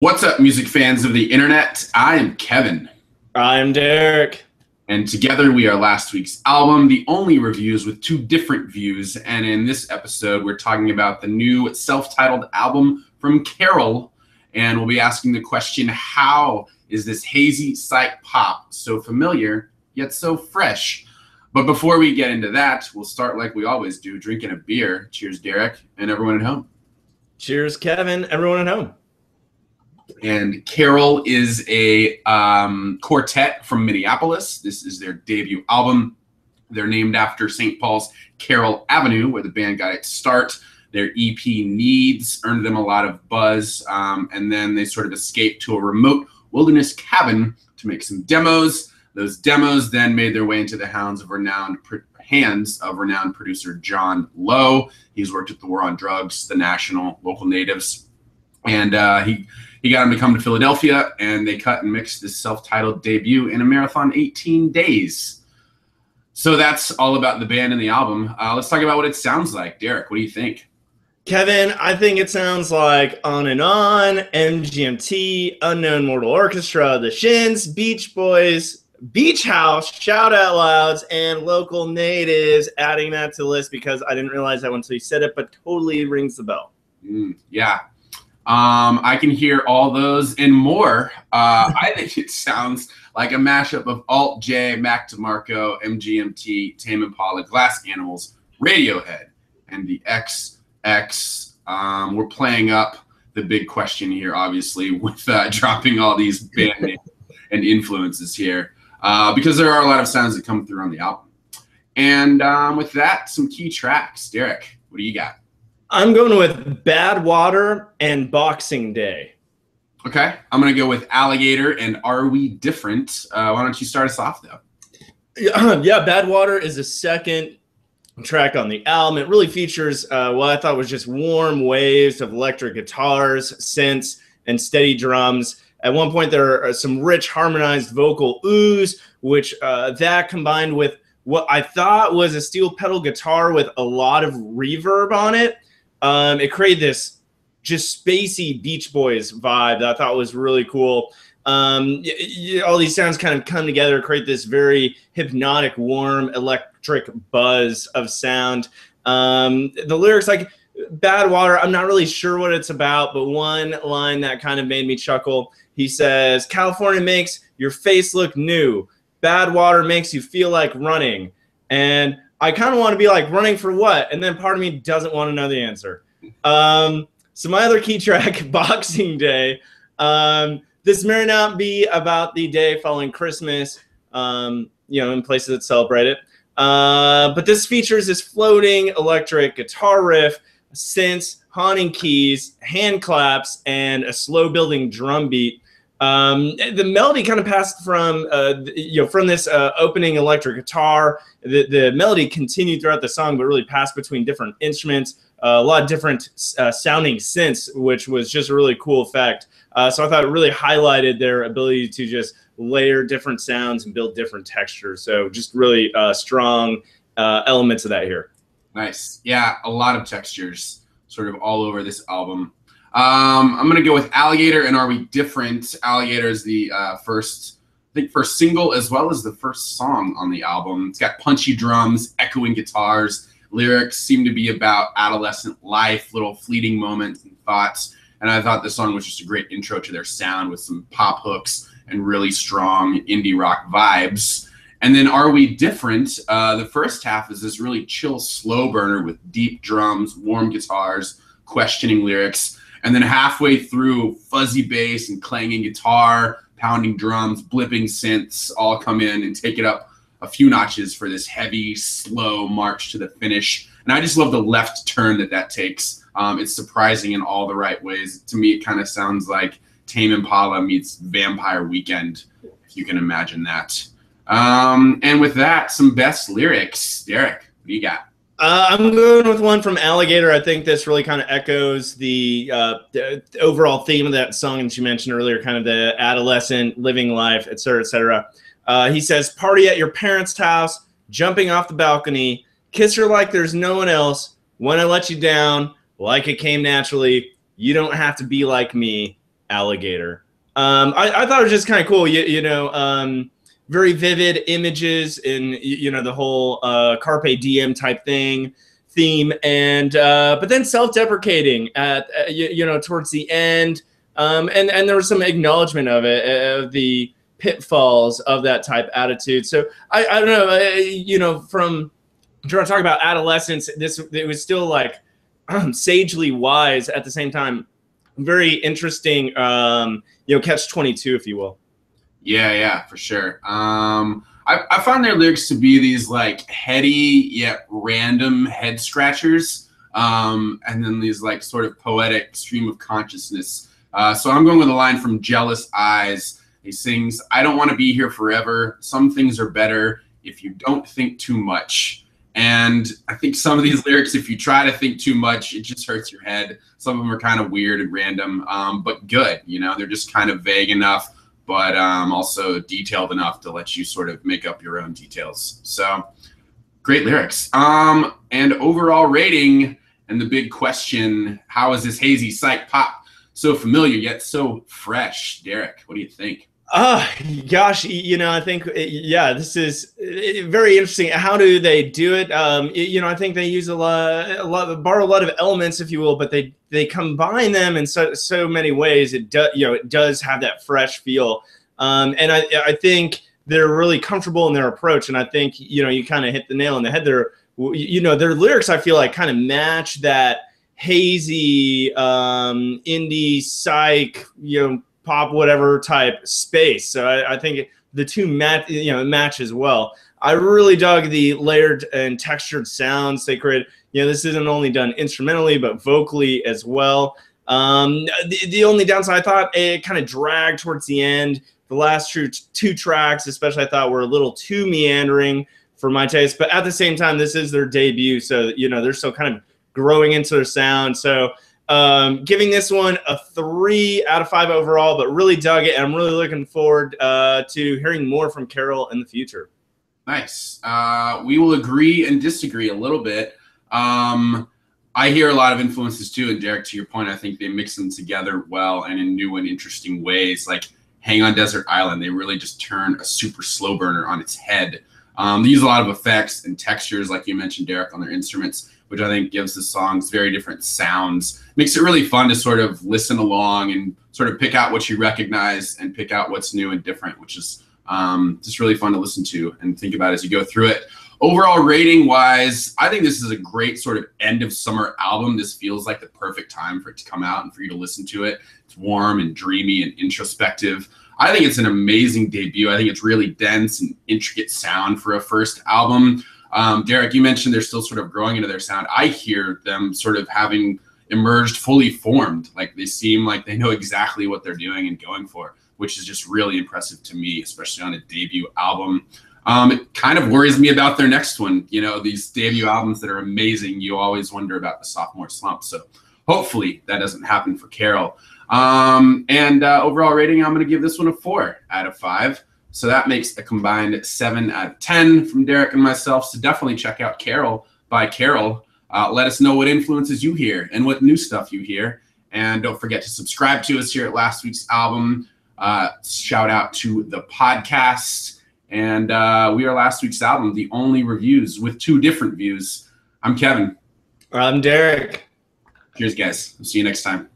What's up, music fans of the internet? I am Kevin. I'm Derek. And together we are last week's album, the only reviews with two different views. And in this episode, we're talking about the new self-titled album from Carroll. And we'll be asking the question, how is this hazy psych pop so familiar, yet so fresh? But before we get into that, we'll start like we always do, drinking a beer. Cheers, Derek, and everyone at home. Cheers, Kevin, everyone at home. And Carroll is a quartet from Minneapolis. This is their debut album. They're named after St. Paul's Carroll Avenue, where the band got its start. Their EP Needs earned them a lot of buzz, and then they sort of escaped to a remote wilderness cabin to make some demos. Those demos then made their way into the hands of renowned producer John Lowe. He's worked at the War on Drugs, The National, Local Natives, and he got him to come to Philadelphia, and they cut and mixed this self-titled debut in a marathon 18 days. So that's all about the band and the album. Let's talk about what it sounds like. Derek, what do you think? Kevin, I think it sounds like On and On, MGMT, Unknown Mortal Orchestra, The Shins, Beach Boys, Beach House, Shout Out Louds, and Local Natives. Adding that to the list because I didn't realize that until you said it, but totally rings the bell. Yeah. I can hear all those and more. I think it sounds like a mashup of Alt J, Mac DeMarco, MGMT, Tame Impala, Glass Animals, Radiohead, and the XX. We're playing up the big question here, obviously, with dropping all these band names and influences here, because there are a lot of sounds that come through on the album. And with that, some key tracks. Derek, what do you got? I'm going with Bad Water and Boxing Day. Okay, I'm going to go with Alligator and Are We Different? Why don't you start us off, though? Yeah, Bad Water is the second track on the album. It really features what I thought was just warm waves of electric guitars, synths, and steady drums. At one point, there are some rich harmonized vocal oohs, which that combined with what I thought was a steel pedal guitar with a lot of reverb on it. It created this just spacey Beach Boys vibe that I thought was really cool. All these sounds kind of come together, create this very hypnotic, warm, electric buzz of sound. The lyrics, like Bad Water, I'm not really sure what it's about, but one line that kind of made me chuckle, he says, California makes your face look new. Bad water makes you feel like running. And I kind of want to be like, running for what? And then part of me doesn't want to know the answer. So my other key track, Boxing Day. This may not be about the day following Christmas, in places that celebrate it. But this features this floating electric guitar riff, synths, haunting keys, hand claps, and a slow building drum beat. The melody kind of passed from this opening electric guitar. The melody continued throughout the song, but really passed between different instruments, a lot of different sounding synths, which was just a really cool effect. So I thought it really highlighted their ability to just layer different sounds and build different textures. So just really strong elements of that here. Nice. Yeah, a lot of textures sort of all over this album. I'm going to go with Alligator and Are We Different? Alligator is the first single as well as the first song on the album. It's got punchy drums, echoing guitars. Lyrics seem to be about adolescent life, little fleeting moments and thoughts. And I thought the song was just a great intro to their sound with some pop hooks and really strong indie rock vibes. And then Are We Different? The first half is this really chill slow burner with deep drums, warm guitars, questioning lyrics. And then halfway through, fuzzy bass and clanging guitar, pounding drums, blipping synths all come in and take it up a few notches for this heavy, slow march to the finish. And I just love the left turn that takes. It's surprising in all the right ways. To me, it kind of sounds like Tame Impala meets Vampire Weekend, if you can imagine that. And with that, some best lyrics. Derek, what do you got? I'm going with one from Alligator. I think this really kind of echoes the overall theme of that song that you mentioned earlier, kind of the adolescent living life, et cetera, et cetera. He says, party at your parents' house, jumping off the balcony, kiss her like there's no one else, when I let you down, like it came naturally, you don't have to be like me, Alligator. I thought it was just kind of cool. Very vivid images in, the whole Carpe Diem type theme, and but then self-deprecating at towards the end, and there was some acknowledgement of it, of the pitfalls of that type attitude. So I don't know, from trying to talk about adolescence, it was still like sagely wise at the same time. Very interesting, catch-22, if you will. Yeah, for sure. I find their lyrics to be these like heady yet random head scratchers, and then these like sort of poetic stream of consciousness. So I'm going with a line from Jealous Eyes. He sings, "I don't want to be here forever. Some things are better if you don't think too much." And I think some of these lyrics, if you try to think too much, it just hurts your head. Some of them are kind of weird and random, but good. They're just kind of vague enough, but also detailed enough to let you sort of make up your own details. So great lyrics. And overall rating, and the big question, how is this hazy psych pop so familiar yet so fresh? Derek, what do you think? Gosh, I think, this is very interesting. How do they do it? I think they use borrow a lot of elements, if you will, but they combine them in so many ways. It does have that fresh feel. And I think they're really comfortable in their approach. And I think, you kind of hit the nail on the head there. Their lyrics, I feel like, kind of match that hazy, indie, psych, pop, whatever type space. So I think the two match as well. I really dug the layered and textured sounds they created. This isn't only done instrumentally, but vocally as well. The only downside, I thought it kind of dragged towards the end. The last two tracks, especially, I thought were a little too meandering for my taste. But at the same time, this is their debut, so they're still kind of growing into their sound. So giving this one a 3 out of 5 overall, but really dug it, and I'm really looking forward to hearing more from Carroll in the future. Nice. We will agree and disagree a little bit. I hear a lot of influences too, and Derek, to your point, I think they mix them together well and in new and interesting ways. Like Hang on Desert Island, they really just turn a super slow burner on its head. They use a lot of effects and textures, like you mentioned, Derek, on their instruments, which I think gives the songs very different sounds. Makes it really fun to sort of listen along and sort of pick out what you recognize and pick out what's new and different, which is just really fun to listen to and think about as you go through it. Overall rating wise, I think this is a great sort of end of summer album. This feels like the perfect time for it to come out and for you to listen to it. It's warm and dreamy and introspective. I think it's an amazing debut. I think it's really dense and intricate sound for a first album. Derek, you mentioned they're still sort of growing into their sound. I hear them sort of having emerged fully formed. Like they seem like they know exactly what they're doing and going for, which is just really impressive to me, especially on a debut album. It kind of worries me about their next one. These debut albums that are amazing, you always wonder about the sophomore slump. So hopefully that doesn't happen for Carroll. Overall rating, I'm going to give this one a 4 out of 5. So that makes a combined 7 out of 10 from Derek and myself. So definitely check out Carroll by Carroll. Let us know what influences you hear and what new stuff you hear. And don't forget to subscribe to us here at Last Week's Album. Shout out to the podcast. And we are Last Week's Album, the only reviews with 2 different views. I'm Kevin. I'm Derek. Cheers, guys. I'll see you next time.